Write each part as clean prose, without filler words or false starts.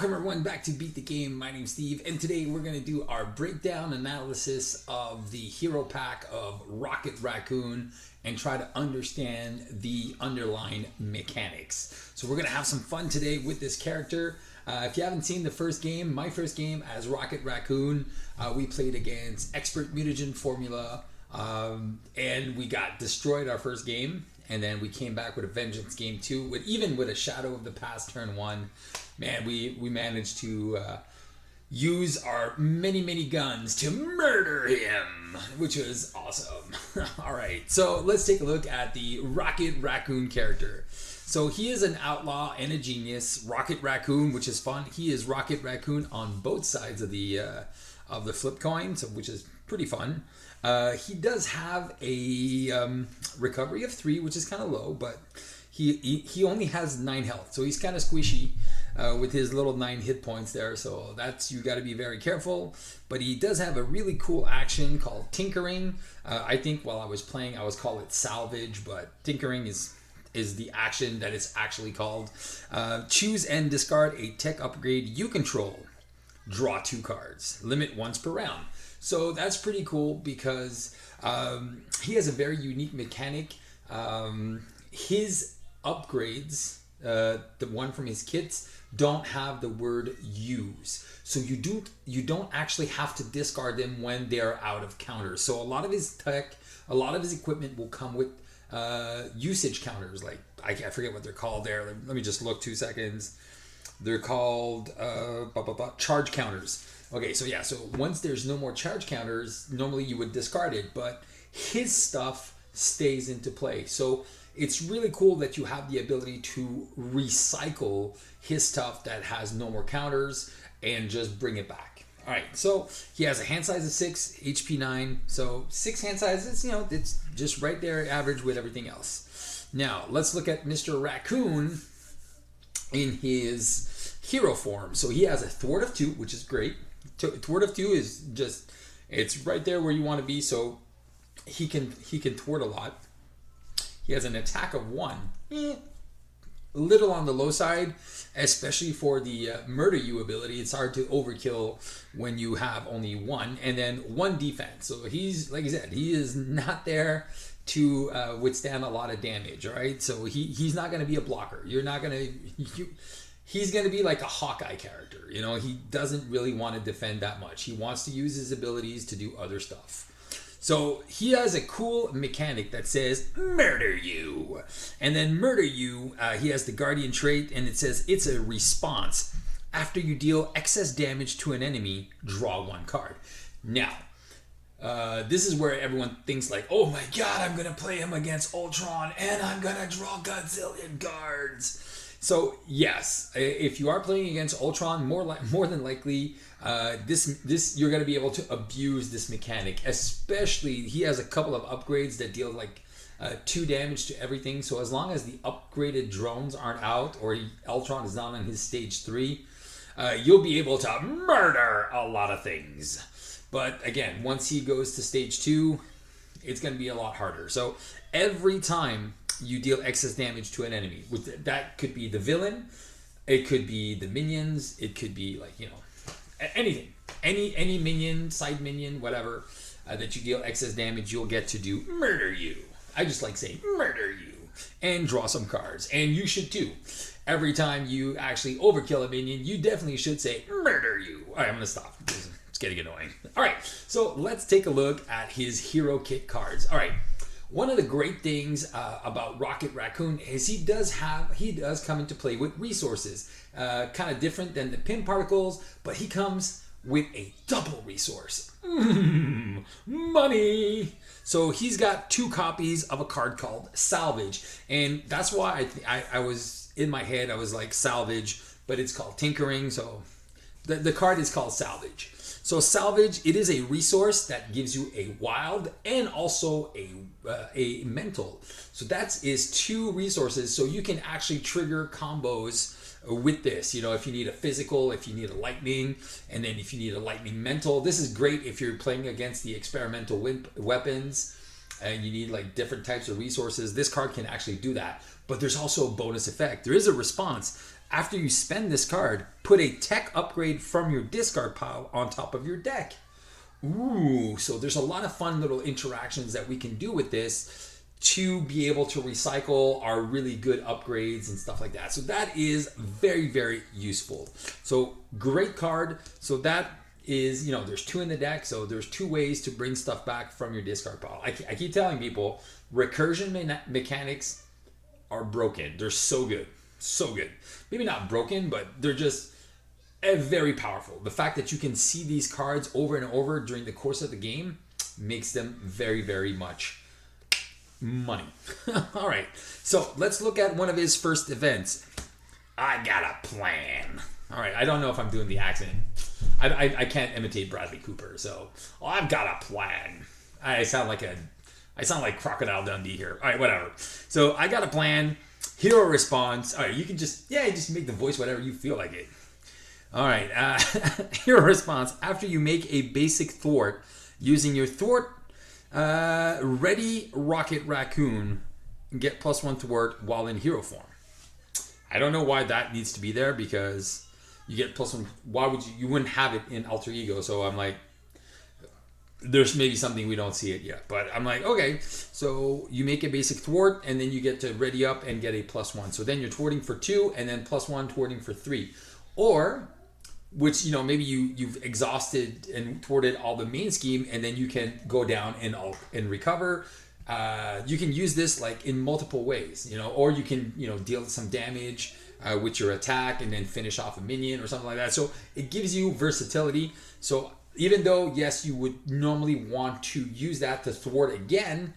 Welcome everyone back to Beat the Game. My name's Steve, and today we're going to do our breakdown analysis of the hero pack of Rocket Racoon and try to understand the underlying mechanics. So we're going to have some fun today with this character. If you haven't seen the first game, my first game as Rocket Racoon, we played against Expert Mutagen Formula, and we got destroyed our first game. And then we came back with a Vengeance game 2, even with a Shadow of the Past turn 1. Man, we managed to use our many guns to murder him, which was awesome. All right, so let's take a look at the Rocket Racoon character. So he is an outlaw and a genius. Rocket Racoon, which is fun. He is Rocket Racoon on both sides of the flip coin, so which is pretty fun. He does have a recovery of 3, which is kind of low, but he only has 9 health, so he's kind of squishy with his little 9 hit points there. So that's, you got to be very careful. But he does have a really cool action called Tinkering. I think while I was playing, I was called it Salvage, but Tinkering is the action that it's actually called. Choose and discard a tech upgrade you control. Draw 2 cards. Limit once per round. So that's pretty cool because he has a very unique mechanic. His upgrades, the one from his kits, don't have the word use. So you don't actually have to discard them when they are out of counters. So a lot of his tech, a lot of his equipment will come with usage counters. Like, I forget what they're called there. Let me just look 2 seconds. They're called charge counters. Okay, so yeah, so once there's no more charge counters, normally you would discard it, but his stuff stays into play. So it's really cool that you have the ability to recycle his stuff that has no more counters and just bring it back. All right, so he has a hand size of 6, HP 9. So 6 hand sizes, it's just right there, average with everything else. Now, let's look at Mr. Racoon in his hero form. So he has a thwart of 2, which is great. Thwart of 2 is just, it's right there where you want to be, so he can thwart a lot. He has an attack of 1. A little on the low side, especially for the murder you ability. It's hard to overkill when you have only 1, and then 1 defense. So he's, like I said, he is not there to withstand a lot of damage. All right, so he's not going to be a blocker. You're not going to he's going to be like a Hawkeye character. He doesn't really want to defend that much. He wants to use his abilities to do other stuff. So he has a cool mechanic that says murder you. And then murder you, he has the guardian trait, and it says it's a response. After you deal excess damage to an enemy, draw 1 card. Now, this is where everyone thinks like, oh my god, I'm going to play him against Ultron and I'm going to draw Godzillion cards. So yes, if you are playing against Ultron, more than likely, this you're going to be able to abuse this mechanic. Especially, he has a couple of upgrades that deal like 2 damage to everything. So as long as the upgraded drones aren't out, or Ultron is not on his stage 3, you'll be able to murder a lot of things. But again, once he goes to stage 2, it's going to be a lot harder. So every time you deal excess damage to an enemy, that could be the villain, it could be the minions, it could be like, anything, any minion, side minion, whatever, that you deal excess damage, you'll get to do murder you. I just like saying murder you and draw some cards, and you should too. Every time you actually overkill a minion, you definitely should say murder you. All right, I'm gonna stop. It's getting annoying. All right, so let's take a look at his hero kit cards. All right. One of the great things about Rocket Racoon is he does come into play with resources. Kind of different than the pin particles, but he comes with a double resource. Money! So he's got 2 copies of a card called Salvage. And that's why I was, in my head, I was like Salvage, but it's called Tinkering. So the card is called Salvage. So Salvage, it is a resource that gives you a wild and also a mental. So that is 2 resources. So you can actually trigger combos with this. If you need a physical, if you need a lightning, and then if you need a lightning mental. This is great if you're playing against the experimental weapons and you need like different types of resources. This card can actually do that. But there's also a bonus effect. There is a response. After you spend this card, put a tech upgrade from your discard pile on top of your deck. Ooh, so there's a lot of fun little interactions that we can do with this to be able to recycle our really good upgrades and stuff like that. So that is very, very useful. So great card. So that is, you know, there's 2 in the deck. So there's 2 ways to bring stuff back from your discard pile. I keep telling people recursion mechanics are broken. They're so good. So good. Maybe not broken, but they're just very powerful. The fact that you can see these cards over and over during the course of the game makes them very, very much money. All right, so let's look at one of his first events. I got a plan. All right, I don't know if I'm doing the accent. I can't imitate Bradley Cooper, so I've got a plan. I sound like Crocodile Dundee here. All right, whatever. So I got a plan. Hero response. All right, you can just make the voice whatever you feel like it. All right, hero response. After you make a basic thwart using your thwart, ready Rocket Raccoon, get +1 thwart while in hero form. I don't know why that needs to be there because you get +1. Why would you wouldn't have it in alter ego? So I'm like, there's maybe something we don't see it yet, but I'm like, okay, so you make a basic thwart and then you get to ready up and get a +1. So then you're thwarting for 2 and then +1 thwarting for 3. Or, which, you know, maybe you've exhausted and thwarted all the main scheme and then you can go down and recover. You can use this like in multiple ways, you know, or you can, you know, deal some damage with your attack and then finish off a minion or something like that. So it gives you versatility. So even though, yes, you would normally want to use that to thwart again,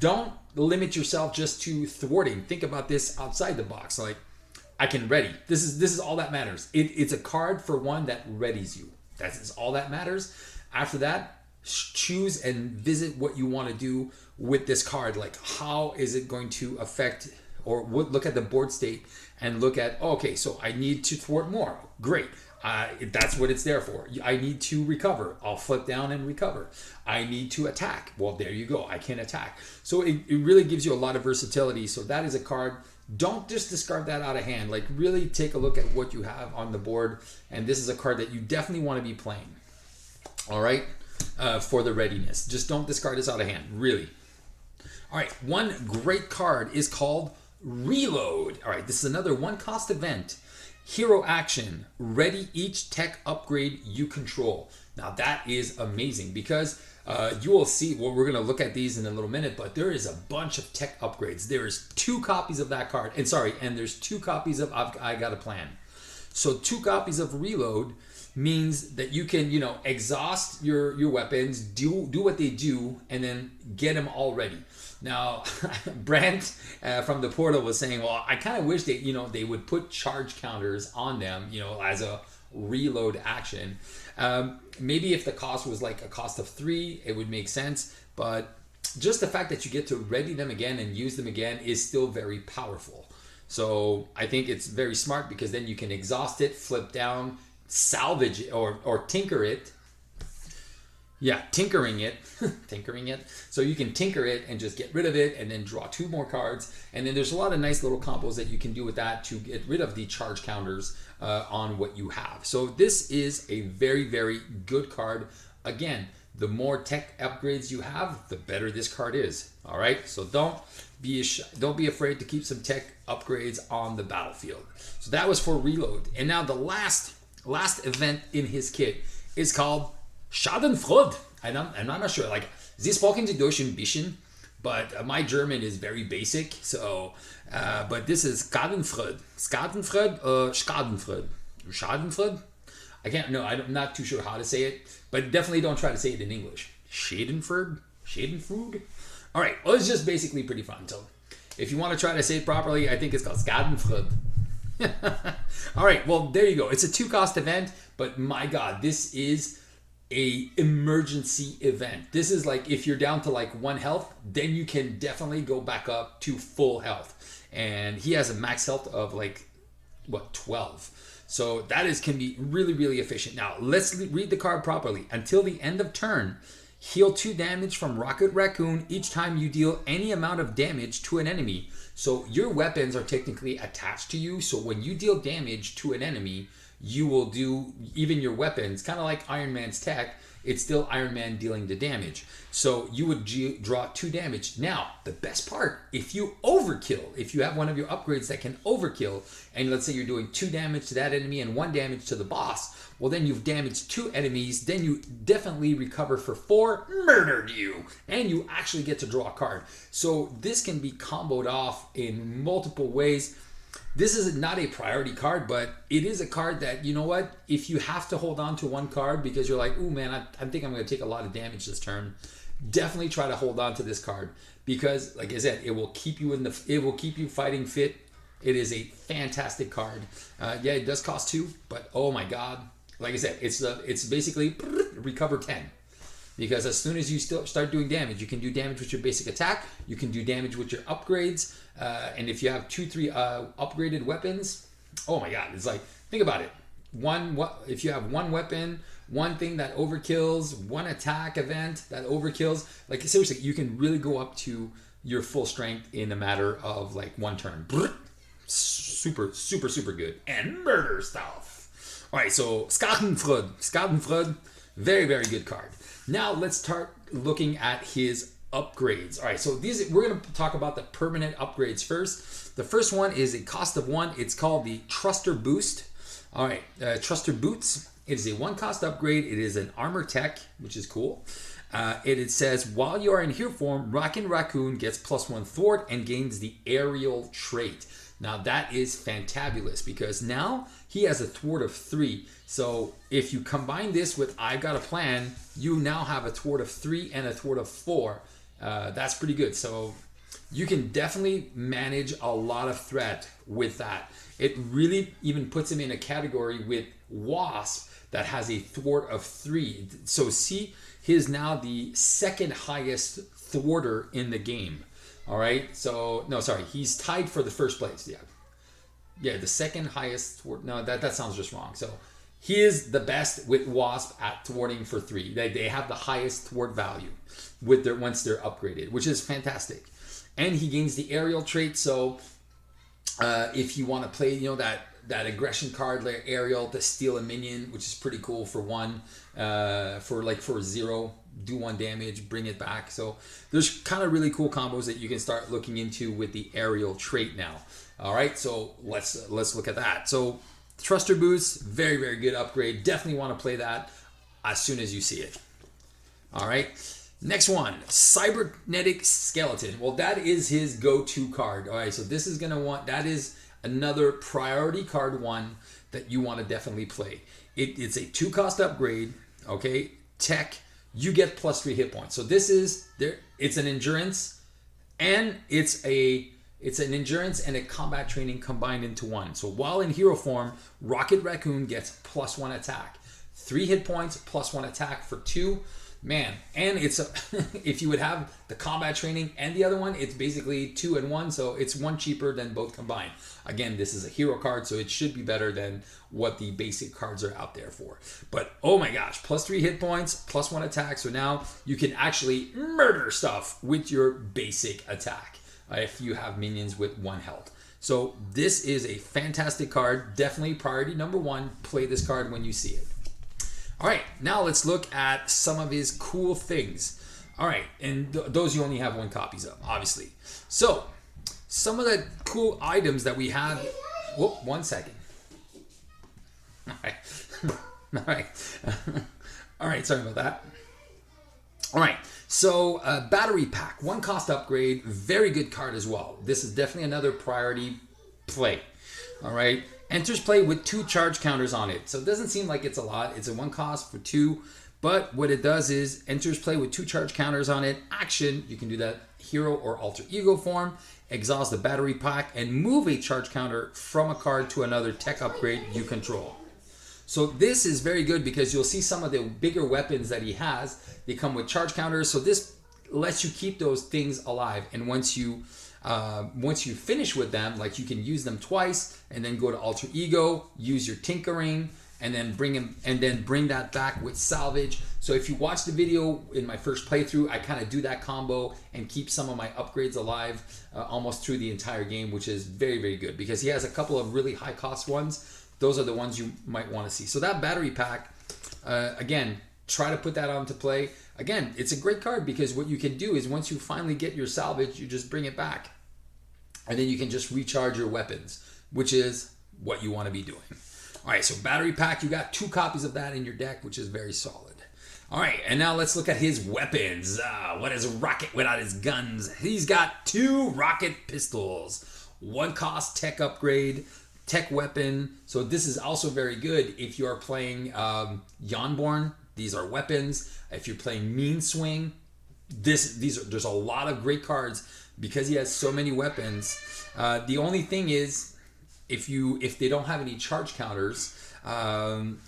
don't limit yourself just to thwarting. Think about this outside the box. Like, I can ready. This is all that matters. It's a card for one that readies you. That's all that matters. After that, choose and visit what you want to do with this card. Like, how is it going to affect, or look at the board state and look at, okay, so I need to thwart more. Great. That's what it's there for. I need to recover. I'll flip down and recover. I need to attack. Well, there you go. I can attack. So it really gives you a lot of versatility. So that is a card. Don't just discard that out of hand. Like, really take a look at what you have on the board. And this is a card that you definitely want to be playing. All right? For the readiness. Just don't discard this out of hand. Really. All right. One great card is called Reload. All right. This is another 1-cost event. Hero action, ready each tech upgrade you control. Now that is amazing because you will see, well, we're going to look at these in a little minute, but there is a bunch of tech upgrades. There's 2 copies of that card, and there's 2 copies of I Got a Plan. So 2 copies of Reload means that you can, you know, exhaust your weapons, do what they do, and then get them all ready. Now, Brent from the portal was saying, well, I kind of wish they would put charge counters on them, you know, as a reload action. Maybe if the cost was like a cost of 3, it would make sense. But just the fact that you get to ready them again and use them again is still very powerful. So I think it's very smart because then you can exhaust it, flip down, salvage it, or tinker it. Yeah, tinkering it. So you can tinker it and just get rid of it and then draw 2 more cards. And then there's a lot of nice little combos that you can do with that to get rid of the charge counters on what you have. So this is a very, very good card. Again, the more tech upgrades you have, the better this card is. All right, so don't be afraid to keep some tech upgrades on the battlefield. So that was for Reload. And now the last event in his kit is called Schadenfreude. And I'm not sure, like, Sie sprechen Sie Deutsch ein bisschen, but my German is very basic, so, but this is Schadenfreude. Schadenfreude? I'm not too sure how to say it, but definitely don't try to say it in English. Schadenfreude? All right, well, it's just basically pretty fun. So if you want to try to say it properly, I think it's called Schadenfreude. All right, well, there you go. It's a 2-cost event, but my God, this is a emergency event. This is like if you're down to like 1 health, then you can definitely go back up to full health. And he has a max health of like, 12. So that can be really, really efficient. Now, let's read the card properly. Until the end of turn, heal 2 damage from Rocket Raccoon each time you deal any amount of damage to an enemy. So your weapons are technically attached to you. So when you deal damage to an enemy, you will do even your weapons, kind of like Iron Man's tech. It's still Iron Man dealing the damage. So you would draw 2 damage. Now, the best part, if you overkill, if you have one of your upgrades that can overkill, and let's say you're doing 2 damage to that enemy and 1 damage to the boss, well, then you've damaged 2 enemies, then you definitely recover for 4, murdered you, and you actually get to draw a card. So this can be comboed off in multiple ways. This is not a priority card, but it is a card that, you know what, if you have to hold on to one card because you're like, ooh man, I think I'm going to take a lot of damage this turn, definitely try to hold on to this card, because like I said, it will keep you it will keep you fighting fit. It is a fantastic card. Yeah, it does cost 2, but oh my god, like I said, it's basically recover 10. Because as soon as you start doing damage, you can do damage with your basic attack, you can do damage with your upgrades, and if you have 2-3 upgraded weapons, oh my god, it's like, think about it. If you have 1 weapon, 1 thing that overkills, 1 attack event that overkills, like seriously, you can really go up to your full strength in a matter of like 1 turn. Super, super, super good. And murder stuff. All right, so Schadenfreude, very, very good card. Now let's start looking at his upgrades. All right, so we're going to talk about the permanent upgrades first. The first one is a cost of 1. It's called the Truster Boost. All right, Truster Boots. It is a 1 cost upgrade. It is an armor tech, which is cool. It says, while you are in hero form, Racoon gets +1 thwart and gains the aerial trait. Now that is fantabulous because now he has a thwart of 3. So if you combine this with I've Got a Plan, you now have a thwart of 3 and a thwart of 4. That's pretty good. So you can definitely manage a lot of threat with that. It really even puts him in a category with Wasp that has a thwart of 3. So see, he is now the 2nd highest thwarter in the game. All right, so no, sorry, he's tied for the 1st place. Yeah, the 2nd highest thwart. No, that sounds just wrong. So he is the best with Wasp at thwarting for 3. They have the highest thwart value with once they're upgraded, which is fantastic. And he gains the aerial trait. So if you want to play, you know, that aggression card like aerial to steal a minion, which is pretty cool for 1, for 0. Do 1 damage, bring it back. So there's kind of really cool combos that you can start looking into with the aerial trait now. All right, so let's look at that. So Truster Boost, very, very good upgrade. Definitely want to play that as soon as you see it. All right, next one, Cybernetic Skeleton. Well, that is his go-to card. All right, so this is that is another priority card 1 that you want to definitely play. It's a 2 cost upgrade. Okay, tech. You get +3 hit points. So this is there. It's an endurance, and it's an endurance and a combat training combined into 1. So while in hero form, Rocket Raccoon gets +1 attack, 3 hit points, +1 attack for 2. Man, and it's if you would have the combat training and the other one, it's basically 2 and 1, so it's 1 cheaper than both combined. Again, this is a hero card, so it should be better than what the basic cards are out there for. But oh my gosh, +3 hit points, +1 attack, so now you can actually murder stuff with your basic attack if you have minions with 1 health. So this is a fantastic card, definitely priority number 1. Play this card when you see it. All right, now let's look at some of his cool things. All right, and those you only have 1 copies of, obviously. So, some of the cool items that we have. Whoop, 1 second. All right, all right, all right. Sorry about that. All right, so battery pack, 1 cost upgrade, very good card as well. This is definitely another priority play. All right. Enters play with 2 charge counters on it. So it doesn't seem like it's a lot. It's a 1 cost for 2. But what it does is enters play with 2 charge counters on it. Action, you can do that hero or alter ego form. Exhaust the battery pack and move a charge counter from a card to another tech upgrade you control. So this is very good because you'll see some of the bigger weapons that he has. They come with charge counters. So this lets you keep those things alive. And once you finish with them, like you can use them twice and then go to alter ego, use your tinkering, and then bring that back with salvage. So if you watch the video in my first playthrough, I kind of do that combo and keep some of my upgrades alive almost through the entire game, which is very, very good because he has a couple of really high cost ones. Those are the ones you might want to see. So that battery pack, again, try to put that onto play. Again, it's a great card because what you can do is once you finally get your salvage, you just bring it back. And then you can just recharge your weapons, which is what you want to be doing. All right, so battery pack, you got 2 copies of that in your deck, which is very solid. All right, and now let's look at his weapons. What is Rocket without his guns? He's got 2 rocket pistols, 1 cost tech upgrade, tech weapon. So this is also very good if you're playing Yonborn. These are weapons. If you're playing Mean Swing, there's a lot of great cards because he has so many weapons. The only thing is, if they don't have any charge counters,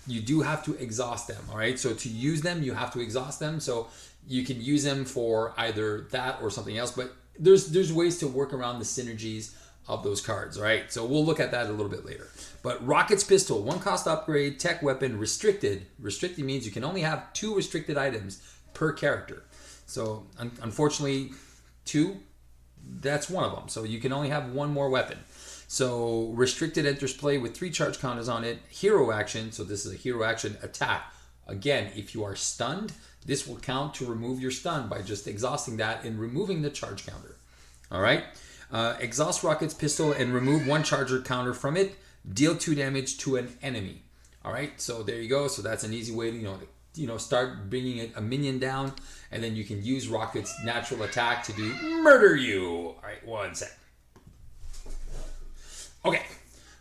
you do have to exhaust them. All right, so to use them, you have to exhaust them. So you can use them for either that or something else. But there's ways to work around the synergies of those cards. All right, so we'll look at that a little bit later. But Rocket's pistol, 1 cost upgrade, tech weapon, restricted. Restricted means you can only have 2 restricted items per character. So unfortunately, 2. That's one of them. So you can only have 1 more weapon. So restricted enters play with 3 charge counters on it. Hero action. So this is a hero action attack. Again, if you are stunned, this will count to remove your stun by just exhausting that and removing the charge counter. All right. Exhaust Rocket's pistol and remove 1 charger counter from it. Deal 2 damage to an enemy. All right. So there you go. So that's an easy way to start bringing a minion down, and then you can use Rocket's natural attack to do murder you. All right, 1 sec. Okay,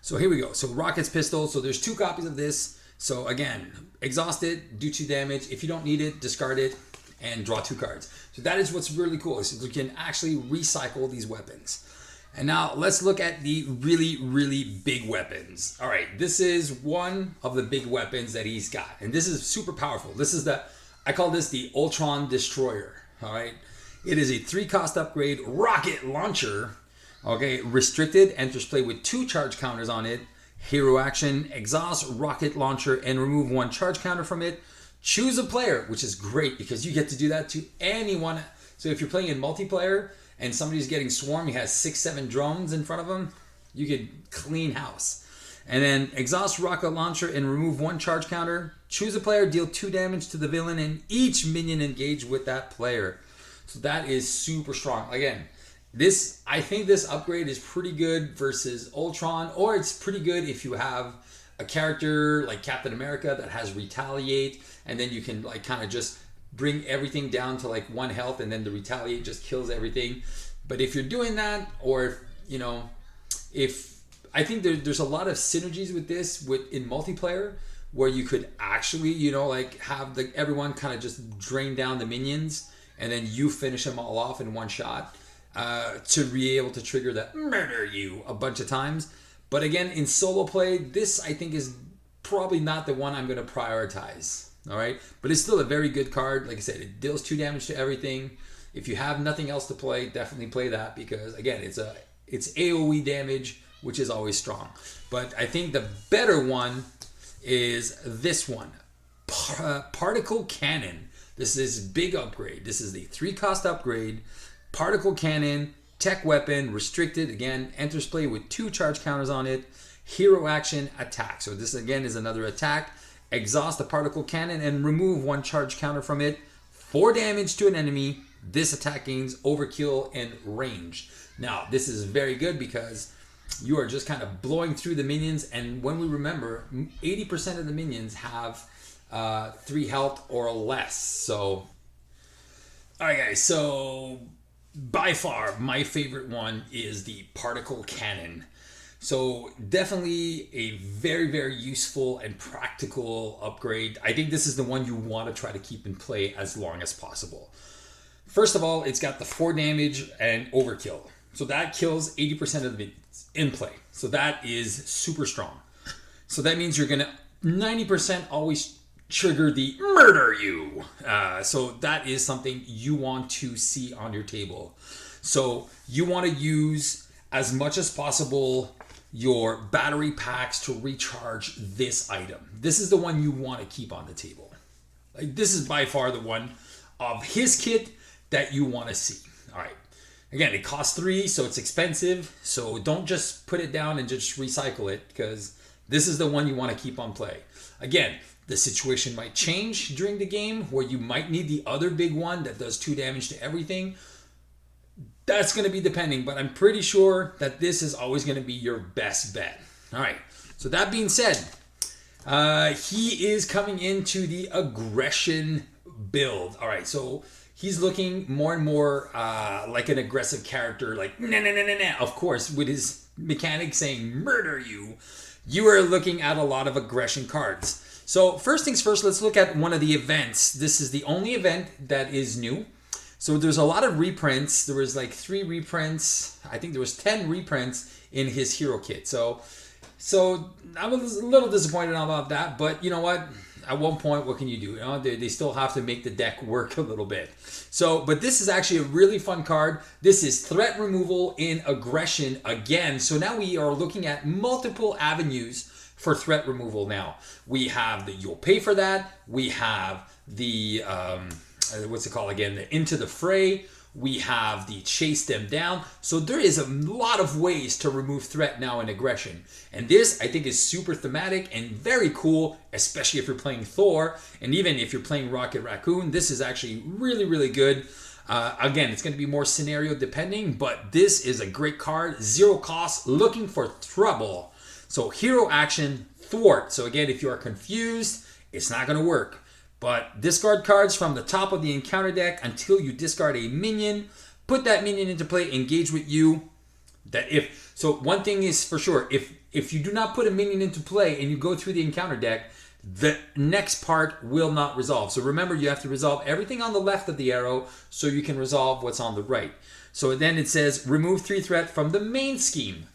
so here we go. So Rocket's pistol. So there's 2 copies of this. So again, exhaust it, do 2 damage. If you don't need it, discard it and draw 2 cards. So that is what's really cool, is you can actually recycle these weapons. And now let's look at the really, really big weapons. All right, this is one of the big weapons that he's got. And this is super powerful. This is I call this the Ultron Destroyer. All right, it is a 3 cost upgrade rocket launcher. Okay, restricted, enters play with 2 charge counters on it. Hero action, exhaust rocket launcher and remove 1 charge counter from it. Choose a player, which is great because you get to do that to anyone. So if you're playing in multiplayer and somebody's getting swarmed, he has 6-7 drones in front of him, you could clean house. And then exhaust rocket launcher and remove 1 charge counter. Choose a player, deal 2 damage to the villain and each minion engaged with that player. So that is super strong. Again, I think this upgrade is pretty good versus Ultron, or it's pretty good if you have a character like Captain America that has retaliate, and then you can like kind of just bring everything down to like 1 health, and then the retaliate just kills everything. But if you're doing that, or if I think there's a lot of synergies with this in multiplayer, where you could actually have everyone kind of just drain down the minions, and then you finish them all off in 1 shot. To be able to trigger that murder you a bunch of times. But again, in solo play, this I think is probably not the one I'm going to prioritize. All right, but it's still a very good card. Like I said, it deals 2 damage to everything. If you have nothing else to play, definitely play that because again, it's AOE damage, which is always strong. But I think the better one is this one, Particle Cannon. This is big upgrade. This is the 3 cost upgrade. Particle Cannon, tech weapon, restricted, again, enters play with 2 charge counters on it. Hero action, attack. So this again is another attack. Exhaust the Particle Cannon and remove 1 charge counter from it. 4 damage to an enemy. This attack gains overkill and range. Now, this is very good because you are just kind of blowing through the minions. And when we remember, 80% of the minions have 3 health or less. So, all right, guys. So by far, my favorite one is the Particle Cannon. So definitely a very, very useful and practical upgrade. I think this is the one you want to try to keep in play as long as possible. First of all, it's got the 4 damage and overkill. So that kills 80% of the minions in play. So that is super strong. So that means you're going to 90% always trigger the murder you. So that is something you want to see on your table. So you want to use as much as possible your battery packs to recharge this item. This is the one you want to keep on the table. Like, this is by far the one of his kit that you want to see. All right. Again, it costs 3, so it's expensive. So don't just put it down and just recycle it, because this is the one you want to keep on play. Again, the situation might change during the game where you might need the other big one that does 2 damage to everything. That's going to be depending, but I'm pretty sure that this is always going to be your best bet. All right. So that being said, he is coming into the aggression build. All right. So he's looking more and more like an aggressive character, like nah, nah, nah, nah, nah. Of course, with his mechanic saying murder you, you are looking at a lot of aggression cards. So first things first, let's look at one of the events. This is the only event that is new. So there's a lot of reprints. There was like 3 reprints. I think there was 10 reprints in his hero kit. So I was a little disappointed about that. But you know what? At one point, what can you do? You know, they still have to make the deck work a little bit. So, but this is actually a really fun card. This is threat removal in aggression again. So now we are looking at multiple avenues for threat removal now. We have the you'll pay for that. We have the what's it called again? The into the fray. We have the chase them down. So there is a lot of ways to remove threat now in aggression. And this, I think, is super thematic and very cool, especially if you're playing Thor. And even if you're playing Rocket Raccoon, this is actually really, really good. Again, it's going to be more scenario depending, but this is a great card. 0 cost, looking for trouble. So hero action, thwart. So again, if you are confused, it's not going to work. But discard cards from the top of the encounter deck until you discard a minion. Put that minion into play, engage with you. So one thing is for sure, if you do not put a minion into play and you go through the encounter deck, the next part will not resolve. So remember, you have to resolve everything on the left of the arrow so you can resolve what's on the right. So then it says remove 3 threat from the main scheme.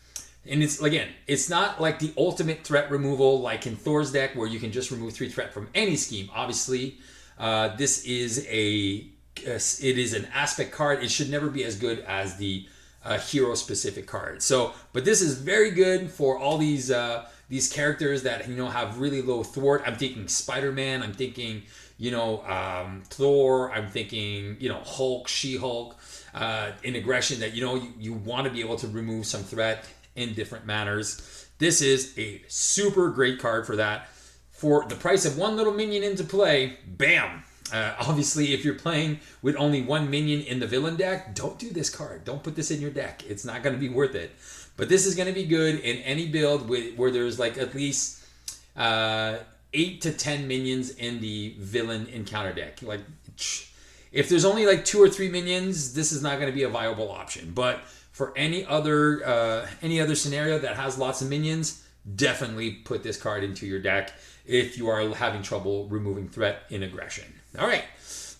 And it's not like the ultimate threat removal like in Thor's deck where you can just remove 3 threat from any scheme. Obviously, this is it is an aspect card. It should never be as good as the hero specific card. So, but this is very good for all these characters that have really low thwart. I'm thinking Spider-Man. I'm thinking Thor. I'm thinking Hulk, She-Hulk. In aggression that you want to be able to remove some threat in different manners. This is a super great card for that. For the price of 1 little minion into play, bam! Obviously, if you're playing with only 1 minion in the villain deck, don't do this card. Don't put this in your deck. It's not going to be worth it. But this is going to be good in any build where there's like at least 8 to 10 minions in the villain encounter deck. Like, if there's only like 2 or 3 minions, this is not going to be a viable option. But for any other scenario that has lots of minions, definitely put this card into your deck if you are having trouble removing threat in aggression. All right.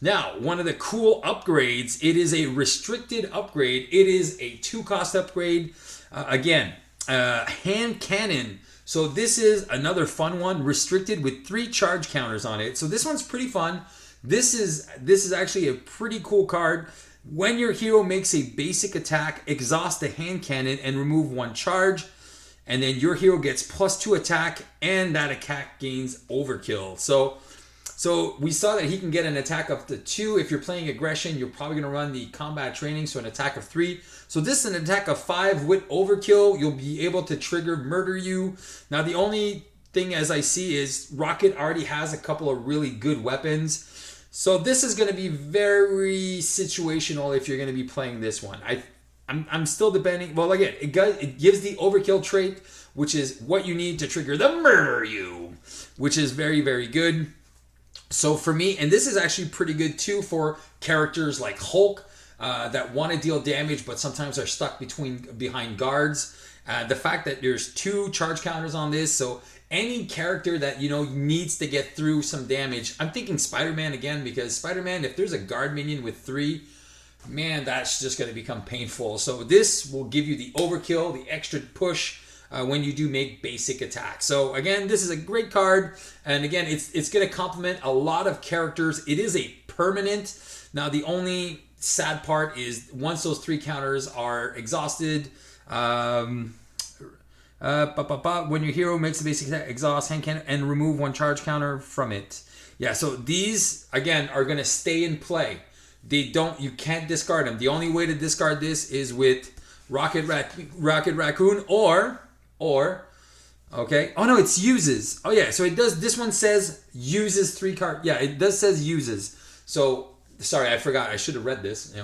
Now, one of the cool upgrades, it is a restricted upgrade. It is a 2-cost upgrade. Hand cannon. So this is another fun one, restricted with 3 charge counters on it. So this one's pretty fun. This is actually a pretty cool card. When your hero makes a basic attack, exhaust the hand cannon and remove 1 charge. And then your hero gets +2 attack and that attack gains overkill. So we saw that he can get an attack up to 2. If you're playing aggression, you're probably going to run the combat training, so an attack of 3. So this is an attack of 5 with overkill. You'll be able to trigger murder you. Now the only thing as I see is Rocket already has a couple of really good weapons. So this is going to be very situational if you're going to be playing this one. I'm still depending. Well, again, it gives the overkill trait, which is what you need to trigger the murder you, which is very, very good. So for me, and this is actually pretty good too for characters like Hulk that want to deal damage, but sometimes are stuck behind guards. The fact that there's 2 charge counters on this, so any character that needs to get through some damage. I'm thinking Spider-Man again, because Spider-Man, if there's a guard minion with 3, man, that's just going to become painful. So this will give you the overkill, the extra push when you do make basic attacks. So again, this is a great card, and again, it's going to complement a lot of characters. It is a permanent. Now the only sad part is once those 3 counters are exhausted, When your hero makes a basic attack, exhaust hand cannon and remove one charge counter from it. Yeah, so these again are gonna stay in play. You can't discard them. The only way to discard this is with Rocket Raccoon or okay. Oh no, it's uses. Oh yeah, so it does. This one says uses 3 cards. Yeah, it does says uses. So sorry, I forgot. I should have read this.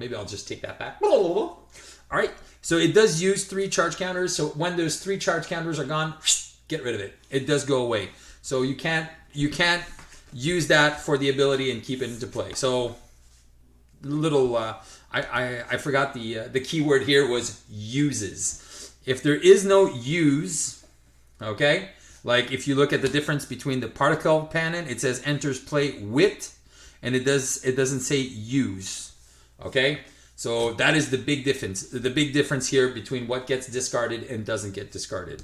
Maybe I'll just take that back. All right. So it does use 3 charge counters. So when those 3 charge counters are gone, get rid of it. It does go away. So you can't use that for the ability and keep it into play. So little I forgot the keyword here was uses. If there is no use, okay, like if you look at the difference between the particle cannon, it says enters play with, and it doesn't say use. Okay, so that is the big difference. The big difference here between what gets discarded and doesn't get discarded.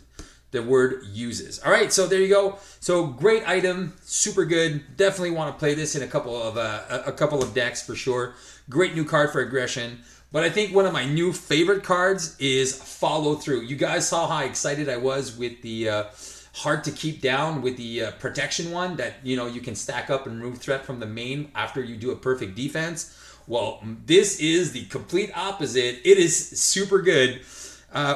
The word uses. All right, so there you go. So great item, super good. Definitely want to play this in a couple of decks for sure. Great new card for aggression. But I think one of my new favorite cards is follow through. You guys saw how excited I was with the hard to keep down with the protection one that you can stack up and remove threat from the main after you do a perfect defense. Well, this is the complete opposite. It is super good.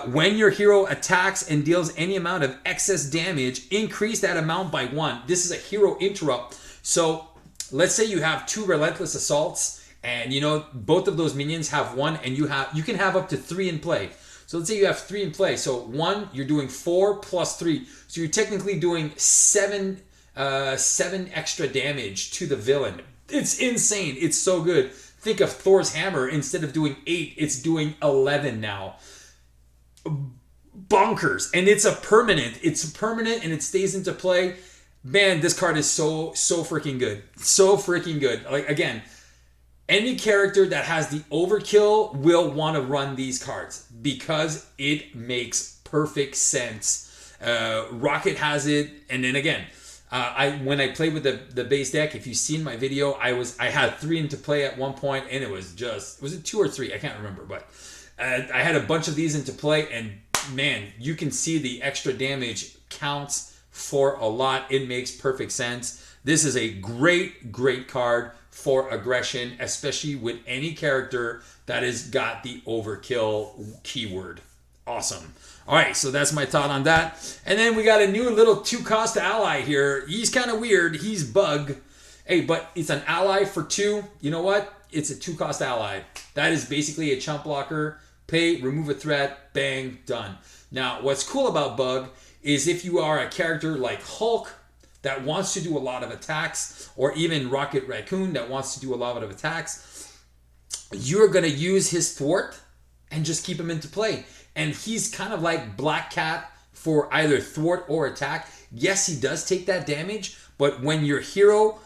When your hero attacks and deals any amount of excess damage, increase that amount by 1. This is a hero interrupt. So let's say you have 2 relentless assaults, and both of those minions have 1, and you can have up to 3 in play. So let's say you have 3 in play. So 1, you're doing 4 plus 3. So you're technically doing 7 extra damage to the villain. It's insane. It's so good. Think of Thor's hammer. Instead of doing 8, it's doing 11 now. Bonkers. And it's permanent and it stays into play. Man, this card is so freaking good. So freaking good. Like, again, any character that has the overkill will want to run these cards because it makes perfect sense. Rocket has it, and then again, when I played with the base deck, if you've seen my video, I had 3 into play at one point, and it was it 2 or 3? I can't remember, but I had a bunch of these into play, and man, you can see the extra damage counts for a lot. It makes perfect sense. This is a great card for aggression, especially with any character that has got the overkill keyword. Awesome. All right, so that's my thought on that. And then we got a new little 2-cost ally here. He's kind of weird. He's Bug. Hey, but it's an ally for 2. You know what? It's a 2-cost ally. That is basically a chump blocker. Pay, remove a threat, bang, done. Now, what's cool about Bug is if you are a character like Hulk that wants to do a lot of attacks, or even Rocket Raccoon that wants to do a lot of attacks, you're going to use his thwart and just keep him into play. And he's kind of like Black Cat for either thwart or attack. Yes, he does take that damage, but when your hero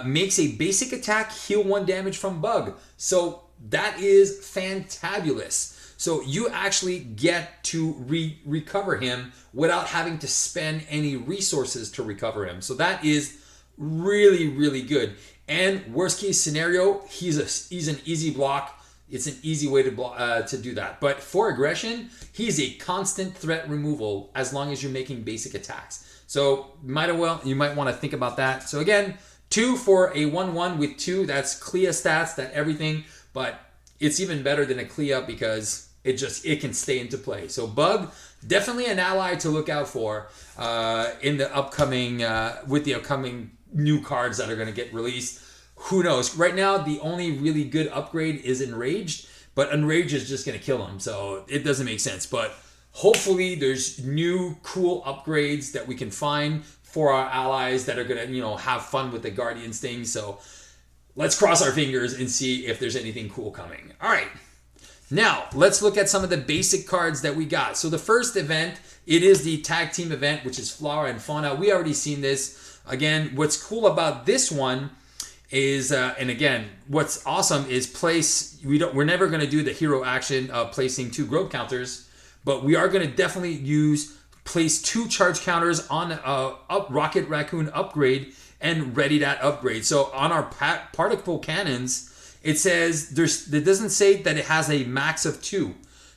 makes a basic attack, heal 1 damage from Bug. So that is fantabulous. So you actually get to recover him without having to spend any resources to recover him. So that is really good. And worst case scenario, he's an easy block. It's an easy way to do that. But for aggression, he's a constant threat removal as long as you're making basic attacks. So you might want to think about that. So again, 2 for a 1/1 with 2. That's Clea stats, that everything. But it's even better than a Clea because it can stay into play. So Bug, definitely an ally to look out for in the upcoming with the upcoming new cards that are going to get released. Who knows? Right now, the only really good upgrade is Enraged, but Enraged is just going to kill him, so it doesn't make sense. But hopefully, there's new cool upgrades that we can find for our allies that are going to have fun with the Guardians thing. So let's cross our fingers and see if there's anything cool coming. All right. Now, let's look at some of the basic cards that we got. So the first event, it is the tag team event, which is Flora and Fauna. We already seen this. Again, what's cool about this one is, and again, what's awesome is we're never going to do the hero action of placing 2 growth counters, but we are going to definitely place 2 charge counters on a Rocket Raccoon upgrade and ready that upgrade. So on our particle cannons, it says it doesn't say that it has a max of 2.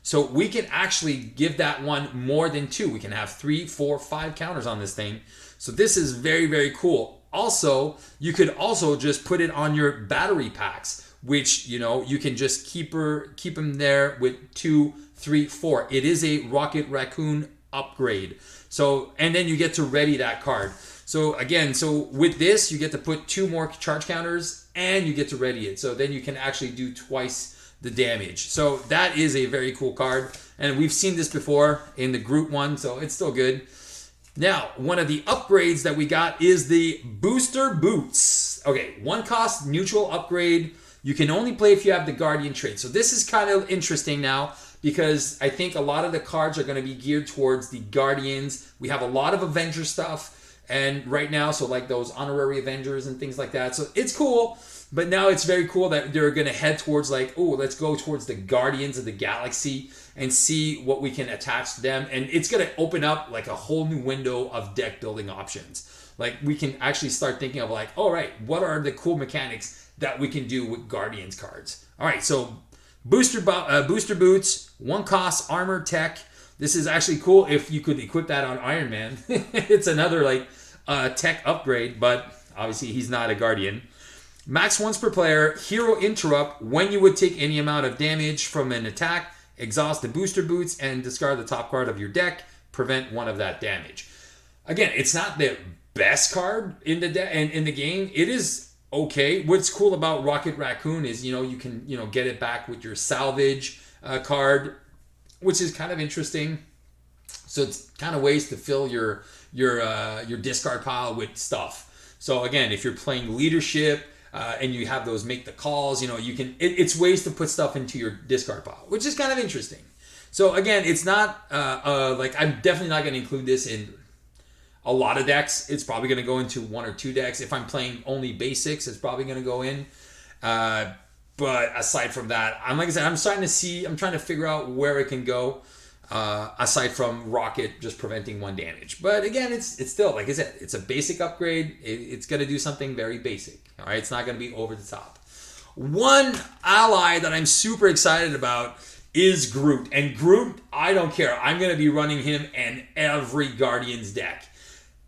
So we can actually give that one more than 2. We can have 3, 4, 5 counters on this thing. So this is very, very cool. Also, you could also just put it on your battery packs, which, you know, you can just keep them there with 2, 3, 4. It is a Rocket Raccoon upgrade. So, and then you get to ready that card. So again, so with this, you get to put 2 more charge counters and you get to ready it. So then you can actually do twice the damage. So that is a very cool card. And we've seen this before in the group one, so it's still good. Now, one of the upgrades that we got is the Booster Boots. Okay, 1 cost neutral upgrade. You can only play if you have the Guardian trait. So this is kind of interesting now because I think a lot of the cards are going to be geared towards the Guardians. We have a lot of Avenger stuff and right now, so like those honorary Avengers and things like that. So it's cool, but now it's very cool that they're going to head towards like, oh, let's go towards the Guardians of the Galaxy and see what we can attach to them. And it's going to open up like a whole new window of deck building options. Like we can actually start thinking of like, all right, what are the cool mechanics that we can do with Guardians cards? All right, so Booster Boots, 1 cost armor tech. This is actually cool if you could equip that on Iron Man. It's another like tech upgrade, but obviously he's not a Guardian. Max once per player, hero interrupt when you would take any amount of damage from an attack, exhaust the Booster Boots and discard the top card of your deck, prevent 1 of that damage. Again, it's not the best card in the in the game. It is okay. What's cool about Rocket Raccoon is, you know, you can, you know, get it back with your salvage card, which is kind of interesting. So it's kind of ways to fill your discard pile with stuff. So again, if you're playing leadership and you have those make the calls, you know, you can. It's ways to put stuff into your discard pile, which is kind of interesting. So again, it's not like I'm definitely not going to include this in a lot of decks. It's probably going to go into 1 or 2 decks. If I'm playing only basics, it's probably going to go in. But aside from that, like I said, I'm trying to figure out where it can go. Aside from Rocket just preventing 1 damage. But again, it's still, like I said, it's a basic upgrade. It's going to do something very basic. All right, it's not going to be over the top. One ally that I'm super excited about is Groot. And Groot, I don't care. I'm going to be running him in every Guardians deck.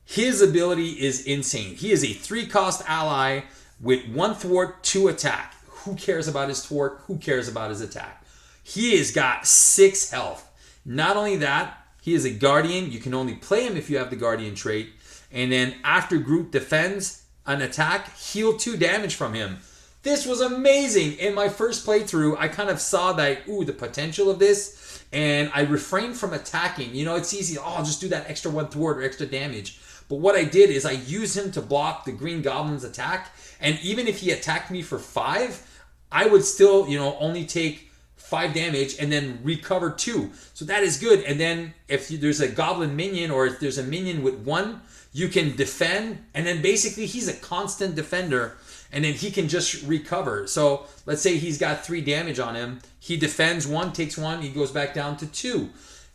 His ability is insane. He is a 3-cost ally with 1 thwart, 2 attack. Who cares about his thwart? Who cares about his attack? He has got 6 health. Not only that, he is a Guardian. You can only play him if you have the Guardian trait. And then after Groot defends an attack, heal 2 damage from him. This was amazing. In my first playthrough, I kind of saw that, the potential of this. And I refrained from attacking. You know, it's easy. Oh, I'll just do that extra 1 thwart or extra damage. But what I did is I used him to block the Green Goblin's attack. And even if he attacked me for 5, I would still, only take 5 damage and then recover 2. So that is good. And then if there's a goblin minion or if there's a minion with 1, you can defend. And then basically he's a constant defender. And then he can just recover. So let's say he's got 3 damage on him. He defends 1, takes 1, he goes back down to 2.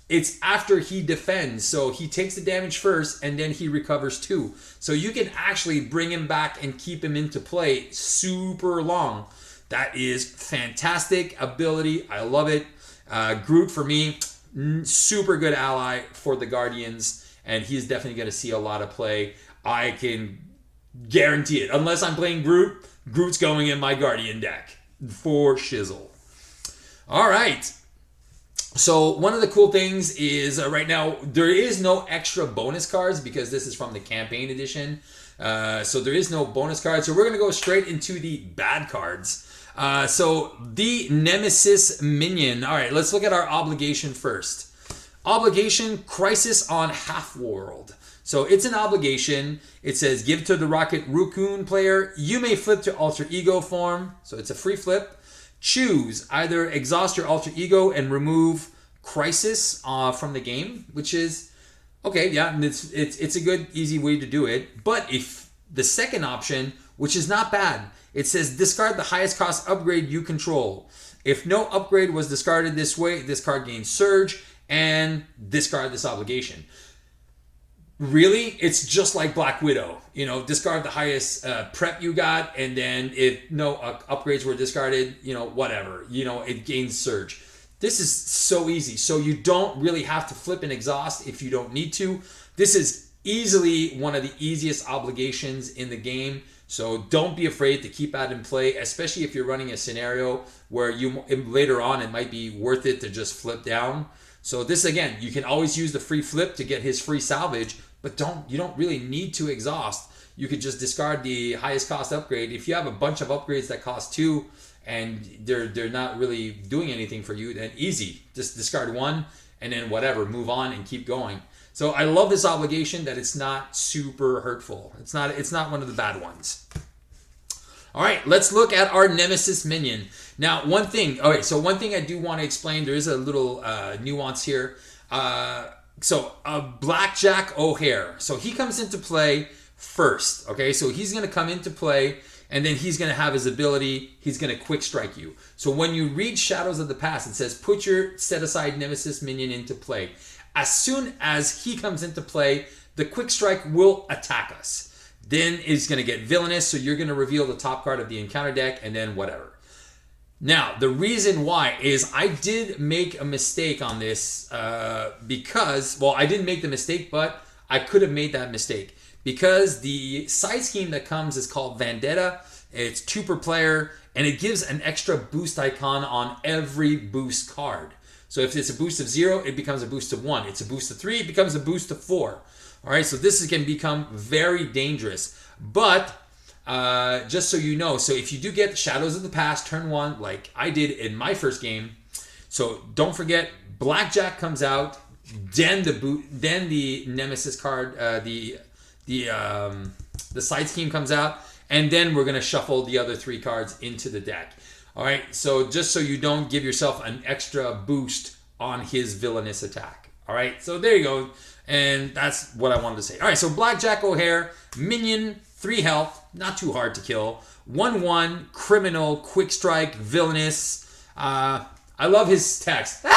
It's after he defends. So he takes the damage first and then he recovers 2. So you can actually bring him back and keep him into play super long. That is fantastic ability. I love it. Groot for me, super good ally for the Guardians. And he's definitely going to see a lot of play. I can guarantee it. Unless I'm playing Groot, Groot's going in my Guardian deck. For shizzle. All right. So one of the cool things is right now, there is no extra bonus cards because this is from the campaign edition. So there is no bonus cards. So we're going to go straight into the bad cards. So the Nemesis minion. All right, let's look at our obligation first. Obligation, Crisis on Half-World. So it's an obligation. It says, give to the Rocket Raccoon player. You may flip to alter ego form. So it's a free flip. Choose either exhaust your alter ego and remove Crisis from the game, which is okay. Yeah, and it's a good, easy way to do it. But if the second option, which is not bad, it says discard the highest cost upgrade you control. If no upgrade was discarded this way, this card gains Surge and discard this obligation. Really, it's just like Black Widow. Discard the highest prep you got, and then if no upgrades were discarded, whatever. It gains Surge. This is so easy. So you don't really have to flip and exhaust if you don't need to. This is easily one of the easiest obligations in the game. So don't be afraid to keep that in play, especially if you're running a scenario where you later on it might be worth it to just flip down. So this, again, you can always use the free flip to get his free salvage, but you don't really need to exhaust. You could just discard the highest cost upgrade. If you have a bunch of upgrades that cost 2 and they're not really doing anything for you, then easy. Just discard 1 and then whatever, move on and keep going. So I love this obligation that it's not super hurtful. It's not one of the bad ones. All right, let's look at our Nemesis minion. Now, one thing I do want to explain, there is a little nuance here. Blackjack O'Hare. So he comes into play first, okay? So he's going to come into play, and then he's going to have his ability, he's going to quick strike you. So when you read Shadows of the Past, it says, put your set-aside Nemesis minion into play. As soon as he comes into play, the quick strike will attack us. Then it's going to get villainous, so you're going to reveal the top card of the encounter deck, and then whatever. Now, the reason why is I did make a mistake on this because, well, I didn't make the mistake, but I could have made that mistake. Because the side scheme that comes is called Vandetta. It's 2 per player, and it gives an extra boost icon on every boost card. So if it's a boost of 0, it becomes a boost of 1. It's a boost of 3, it becomes a boost of 4. All right, so this can become very dangerous. But just so you know, so if you do get Shadows of the Past turn 1, like I did in my first game, so don't forget, Blackjack comes out, then the Nemesis card, the side scheme comes out, and then we're going to shuffle the other 3 cards into the deck. All right, so just so you don't give yourself an extra boost on his villainous attack. All right, so there you go. And that's what I wanted to say. All right, so Blackjack O'Hare, minion, 3 health, not too hard to kill. 1/1, criminal, quick strike, villainous. I love his text. All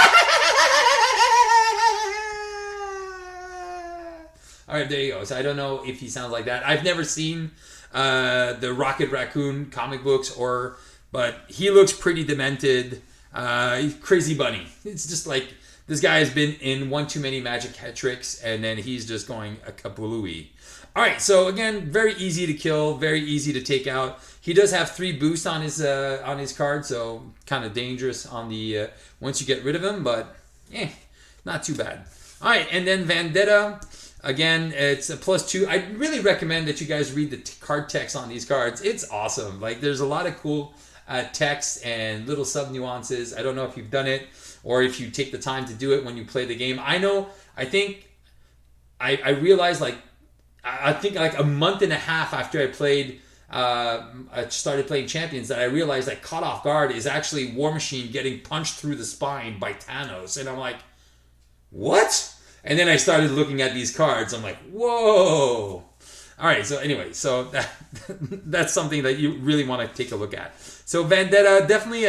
right, there you go. So I don't know if he sounds like that. I've never seen the Rocket Raccoon comic books, but he looks pretty demented. Crazy bunny. It's just like this guy has been in one too many magic hat tricks, and then he's just going a kapalooey. All right, so again, very easy to kill, very easy to take out. He does have 3 boosts on his card, so kind of dangerous on the once you get rid of him, but not too bad. All right, and then Vandetta. Again, it's a +2. I really recommend that you guys read the card text on these cards. It's awesome. Like, there's a lot of cool text and little sub nuances. I don't know if you've done it or if you take the time to do it when you play the game. I realized I think like a month and a half after I started playing Champions, that I realized that Caught Off Guard is actually War Machine getting punched through the spine by Thanos. And I'm like, what? And then I started looking at these cards. I'm like, whoa. All right, so anyway, so that's something that you really want to take a look at. So Vandetta, definitely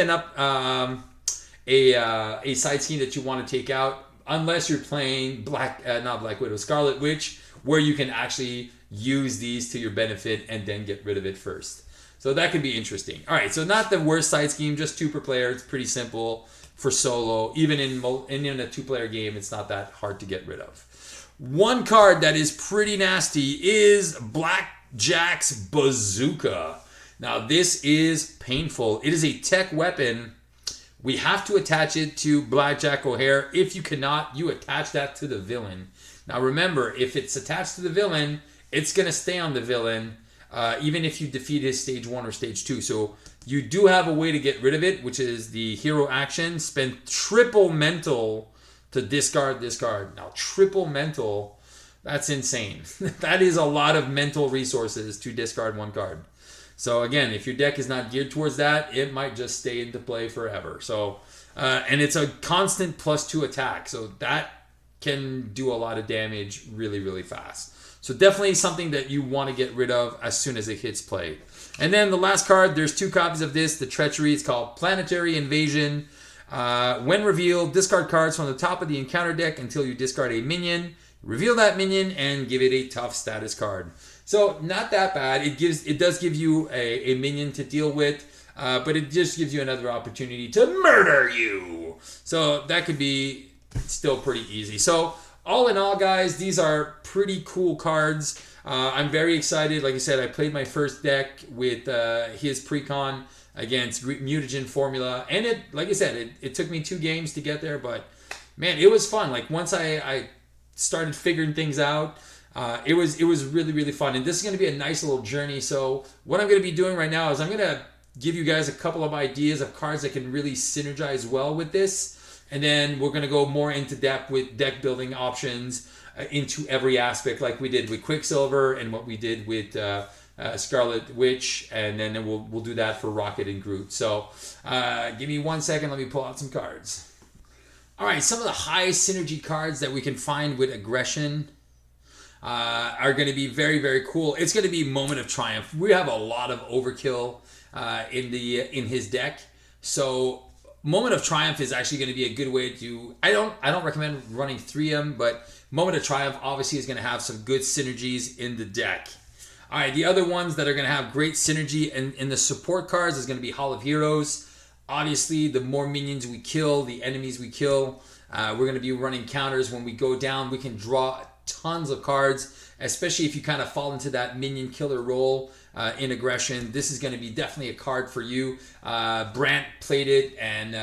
a side scheme that you want to take out, unless you're playing not Black Widow, Scarlet Witch, where you can actually use these to your benefit and then get rid of it first. So that could be interesting. All right, so not the worst side scheme, just 2 per player. It's pretty simple for solo. Even in a 2-player game, it's not that hard to get rid of. One card that is pretty nasty is Blackjack's Bazooka. Now, this is painful. It is a tech weapon. We have to attach it to Blackjack O'Hare. If you cannot, you attach that to the villain. Now, remember, if it's attached to the villain, it's going to stay on the villain, even if you defeat his stage 1 or stage 2. So you do have a way to get rid of it, which is the hero action. Spend triple mental to discard this card. Now, triple mental, that's insane. That is a lot of mental resources to discard 1 card. So again, if your deck is not geared towards that, it might just stay into play forever. So, and it's a constant +2 attack. So that can do a lot of damage really, really fast. So definitely something that you want to get rid of as soon as it hits play. And then the last card, there's 2 copies of this. The Treachery, it's called Planetary Invasion. When revealed, discard cards from the top of the encounter deck until you discard a minion. reveal that minion, and give it a tough status card. So not that bad. It does give you a minion to deal with, but it just gives you another opportunity to murder you. So that could be still pretty easy. So all in all, guys, these are pretty cool cards. I'm very excited. Like I said, I played my first deck with his precon against mutagen formula, and like I said, it took me 2 games to get there, but man, it was fun. Like once I started figuring things out, it was really, really fun. And this is going to be a nice little journey. So what I'm going to be doing right now is I'm going to give you guys a couple of ideas of cards that can really synergize well with this. And then we're going to go more into depth with deck building options into every aspect, like we did with Quicksilver and what we did with Scarlet Witch. And then we'll do that for Rocket and Groot. So give me 1 second. Let me pull out some cards. All right, some of the high synergy cards that we can find with aggression are going to be very, very cool. It's going to be Moment of Triumph. We have a lot of overkill in his deck, so Moment of Triumph is actually going to be a good way to. I don't recommend running 3 of them, but Moment of Triumph obviously is going to have some good synergies in the deck. All right, the other ones that are going to have great synergy in the support cards is going to be Hall of Heroes. Obviously, the more minions we kill, the enemies we kill, we're going to be running counters. When we go down, we can draw tons of cards, especially if you kind of fall into that minion killer role in aggression. This is going to be definitely a card for you. Brant played it, and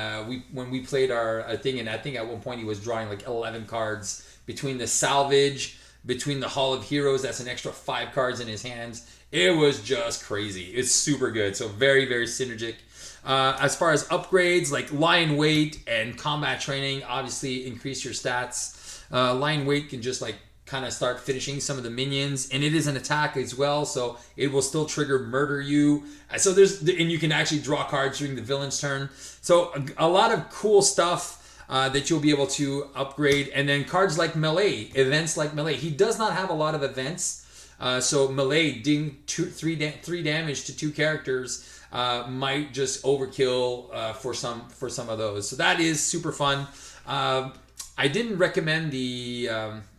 when we played our thing, and I think at one point he was drawing like 11 cards between the salvage, between the Hall of Heroes, that's an extra 5 cards in his hands. It was just crazy. It's super good. So very, very synergic. As far as upgrades, like Lion Weight and Combat Training, obviously increase your stats. Lion Weight can just like kind of start finishing some of the minions, and it is an attack as well, so it will still trigger murder you. So and you can actually draw cards during the villain's turn. So a lot of cool stuff that you'll be able to upgrade. And then cards like Melee, events like Melee. He does not have a lot of events. So Melee ding 3 damage to 2 characters might just overkill for some of those. So that is super fun. I didn't recommend the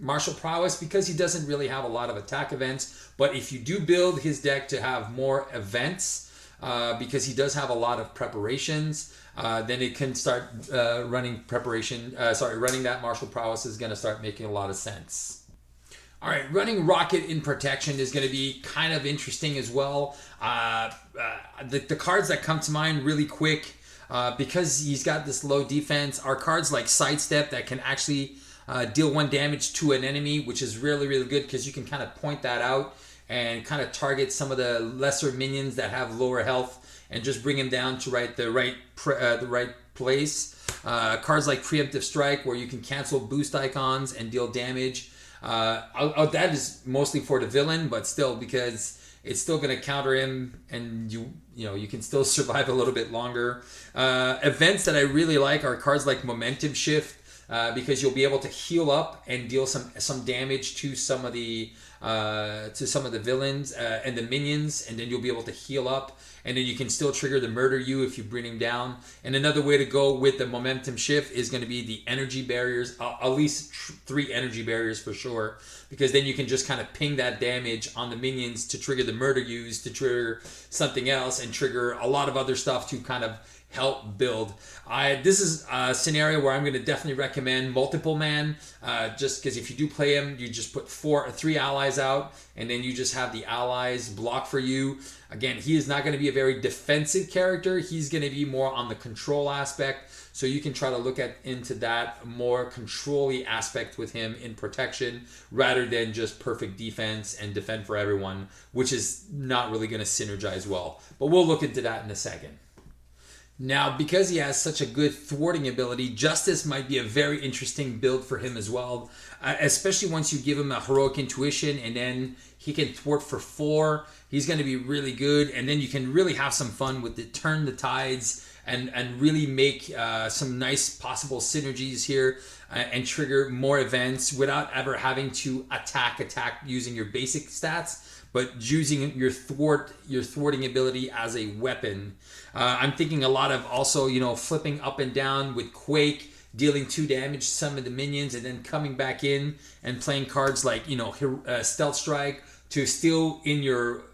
Martial Prowess because he doesn't really have a lot of attack events. But if you do build his deck to have more events, because he does have a lot of preparations, then it can start running that Martial Prowess is going to start making a lot of sense. All right, running Rocket in protection is going to be kind of interesting as well. The cards that come to mind really quick, because he's got this low defense, are cards like Sidestep that can actually deal 1 damage to an enemy, which is really, really good because you can kind of point that out and kind of target some of the lesser minions that have lower health and just bring them down to the right place. Cards like Preemptive Strike, where you can cancel boost icons and deal damage. That is mostly for the villain, but still, because it's still going to counter him, and you can still survive a little bit longer. Events that I really like are cards like Momentum Shift, because you'll be able to heal up and deal some damage to some of the villains and the minions, and then you'll be able to heal up, and then you can still trigger the murder you if you bring him down. And another way to go with the Momentum Shift is going to be the energy barriers, at least 3 energy barriers for sure, because then you can just kind of ping that damage on the minions to trigger the murder yous, to trigger something else, and trigger a lot of other stuff to kind of help build. This is a scenario where I'm going to definitely recommend Multiple Man, just because if you do play him, you just put 3 allies out, and then you just have the allies block for you. Again, he is not going to be a very defensive character. He's going to be more on the control aspect, so you can try to look into that more control-y aspect with him in protection, rather than just perfect defense and defend for everyone, which is not really going to synergize well. But we'll look into that in a second. Now, because he has such a good thwarting ability, Justice might be a very interesting build for him as well, especially once you give him a Heroic Intuition, and then he can thwart for 4. He's going to be really good, and then you can really have some fun with it, turn the tides, and really make some nice possible synergies here, and trigger more events without ever having to attack using your basic stats, but using your thwarting ability as a weapon. I'm thinking a lot of also, flipping up and down with Quake, dealing 2 damage to some of the minions, and then coming back in and playing cards like Stealth Strike to still in your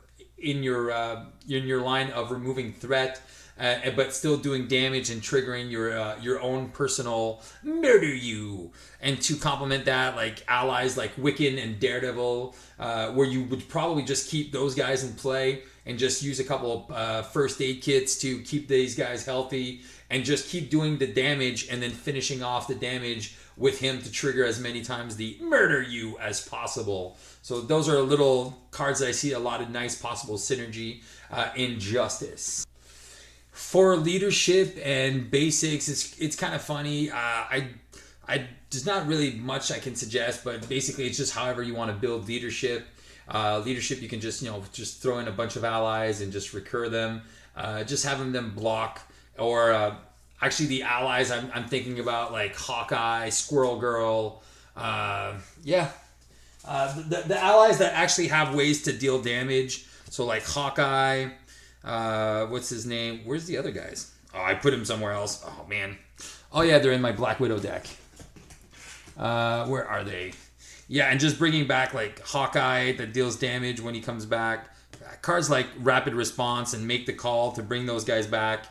line of removing threat, but still doing damage and triggering your own personal murder you. And to complement that, like allies like Wiccan and Daredevil, where you would probably just keep those guys in play and just use a couple of first aid kits to keep these guys healthy and just keep doing the damage and then finishing off the damage with him to trigger as many times the murder you as possible. So those are little cards that I see a lot of nice possible synergy in Justice. For leadership and basics, it's kind of funny. There's not really much I can suggest, but basically it's just however you want to build leadership. Leadership, you can just throw in a bunch of allies and just recur them. Just having them block, or actually the allies I'm thinking about, like Hawkeye, Squirrel Girl. The allies that actually have ways to deal damage. So like Hawkeye. What's his name? Where's the other guys? Oh, I put him somewhere else. Oh, man. Oh, yeah, they're in my Black Widow deck. Where are they? Yeah, and just bringing back, like, Hawkeye that deals damage when he comes back. Cards like Rapid Response and Make the Call to bring those guys back.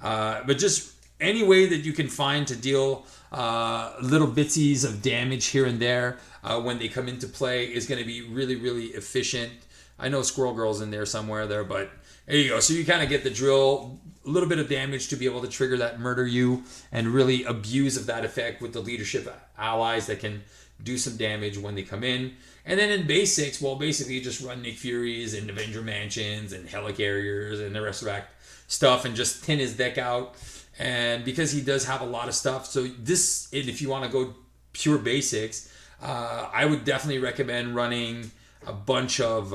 But just any way that you can find to deal little bitsies of damage here and there when they come into play is going to be really, really efficient. I know Squirrel Girl's in there somewhere there, but there you go. So you kind of get the drill, a little bit of damage to be able to trigger that murder you and really abuse of that effect with the leadership allies that can do some damage when they come in. And then in basics, well, basically you just run Nick Furies and Avenger Mansions and Helicarriers and the rest of that stuff and just thin his deck out. And because he does have a lot of stuff, so this, if you want to go pure basics, I would definitely recommend running a bunch of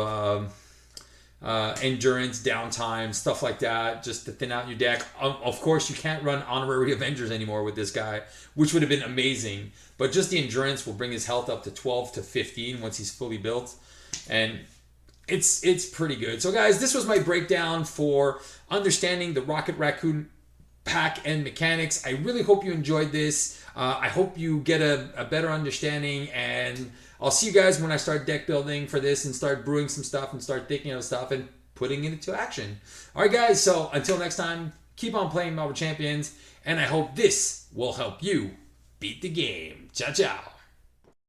endurance, downtime, stuff like that, just to thin out your deck. Of course, you can't run Honorary Avengers anymore with this guy, which would have been amazing. But just the endurance will bring his health up to 12 to 15 once he's fully built. And it's pretty good. So guys, this was my breakdown for understanding the Rocket Raccoon pack and mechanics. I really hope you enjoyed this. I hope you get a better understanding, and I'll see you guys when I start deck building for this and start brewing some stuff and start thinking of stuff and putting it into action. All right, guys. So until next time, keep on playing Marvel Champions, and I hope this will help you beat the game. Ciao, ciao.